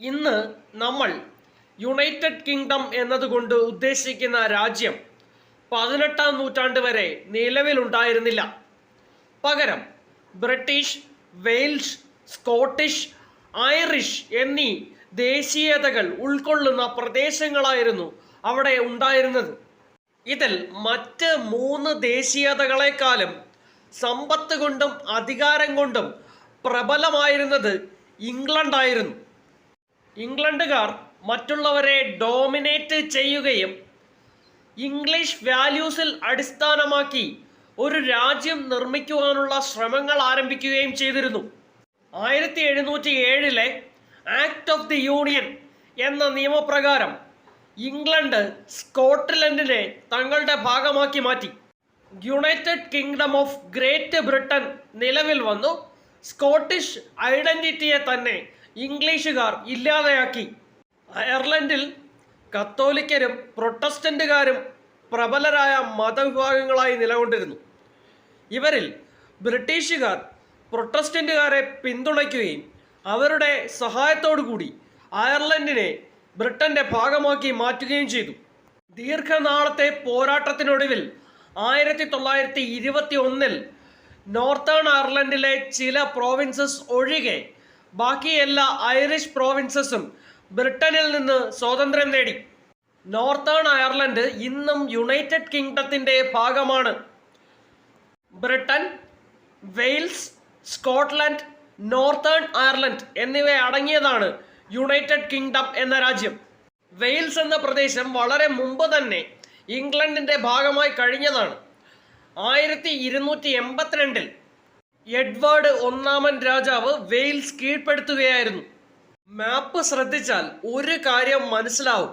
ഇന്ന് നമ്മൾ United kingdom എന്നതുകൊണ്ട് ഉദ്ദേശിക്കുന്ന രാജ്യം 18-ാം നൂറ്റാണ്ട് വരെ നിലവിലുണ്ടായിരുന്നില്ല. പകരം ബ്രിട്ടീഷ്, വെയിൽസ്, സ്കോട്ടിഷ്, ഐറിഷ് എന്നീ ദേശീയതകൾ ഉൾക്കൊള്ളുന്ന പ്രദേശങ്ങളായിരുന്നു അവിടെ ഉണ്ടായിരുന്നത്. ഇതിൽ മറ്റ് 3 ദേശീയതകളെക്കാളും സമ്പത്ത് കൊണ്ടും അധികാരം കൊണ്ടും പ്രബലമായിരുന്നത് ഇംഗ്ലണ്ടായിരുന്നു. ഇംഗ്ലണ്ടുകാർ മറ്റുള്ളവരെ ഡോമിനേറ്റ് ചെയ്യുകയും ഇംഗ്ലീഷ് വാല്യൂസിൽ അടിസ്ഥാനമാക്കി ഒരു രാജ്യം നിർമ്മിക്കുവാനുള്ള ശ്രമങ്ങൾ ആരംഭിക്കുകയും ചെയ്തിരുന്നു. 1707 ആക്ട് ഓഫ് ദി യൂണിയൻ എന്ന നിയമപ്രകാരം ഇംഗ്ലണ്ട് സ്കോട്ട്ലൻഡിനെ തങ്ങളുടെ ഭാഗമാക്കി മാറ്റി. United kingdom of great Britain നിലവിൽ വന്നു. സ്കോട്ടിഷ് ഐഡന്റിറ്റിയെ തന്നെ ഇംഗ്ലീഷുകാർ ഇല്ലാതെയാക്കി. അയർലൻഡിൽ കത്തോലിക്കരും പ്രൊട്ടസ്റ്റന്റുകാരും പ്രബലരായ മതവിഭാഗങ്ങളായി നിലകൊണ്ടിരുന്നു. ഇവരിൽ ബ്രിട്ടീഷുകാർ പ്രൊട്ടസ്റ്റന്റുകാരെ പിന്തുണയ്ക്കുകയും അവരുടെ സഹായത്തോടുകൂടി അയർലൻഡിനെ ബ്രിട്ടന്റെ ഭാഗമാക്കി മാറ്റുകയും ചെയ്തു. ദീർഘനാളത്തെ പോരാട്ടത്തിനൊടുവിൽ 1921 നോർത്തേൺ അയർലൻഡിലെ ചില പ്രോവിൻസസ് ഒഴികെ ബാക്കി എല്ലാ ഐറിഷ് പ്രോവിൻസസും ബ്രിട്ടനിൽ നിന്ന് സ്വാതന്ത്ര്യം നേടി. നോർത്തേൺ അയർലൻഡ് ഇന്നും യുണൈറ്റഡ് കിങ്ഡത്തിന്റെ ഭാഗമാണ്. Britain, Wales, Scotland, northern Ireland എന്നിവ അടങ്ങിയതാണ് യുണൈറ്റഡ് കിങ്ഡം എന്ന രാജ്യം. വെയിൽസ് എന്ന പ്രദേശം വളരെ മുമ്പ് തന്നെ ഇംഗ്ലണ്ടിന്റെ ഭാഗമായി കഴിഞ്ഞതാണ്. 1282 എഡ്വേർഡ് 1 രാജാവ് വെയിൽസ് കീഴ്പ്പെടുത്തുകയായിരുന്നു. മാപ്പ് ശ്രദ്ധിച്ചാൽ ഒരു കാര്യം മനസ്സിലാവും.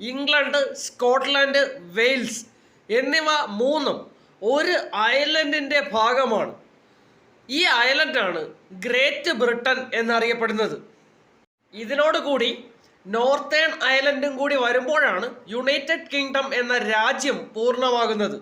ഇംഗ്ലണ്ട്, സ്കോട്ട്ലൻഡ്, വെയിൽസ് എന്നിവ 3 ഒരു ഐലൻഡിന്റെ ഭാഗമാണ്. ഈ ഐലൻഡാണ് ഗ്രേറ്റ് ബ്രിട്ടൻ എന്നറിയപ്പെടുന്നത്. ഇതിനോടുകൂടി നോർത്തേൺ ഐലൻഡും കൂടി വരുമ്പോഴാണ് യുണൈറ്റഡ് കിങ്ഡം എന്ന രാജ്യം പൂർണ്ണമാകുന്നത്.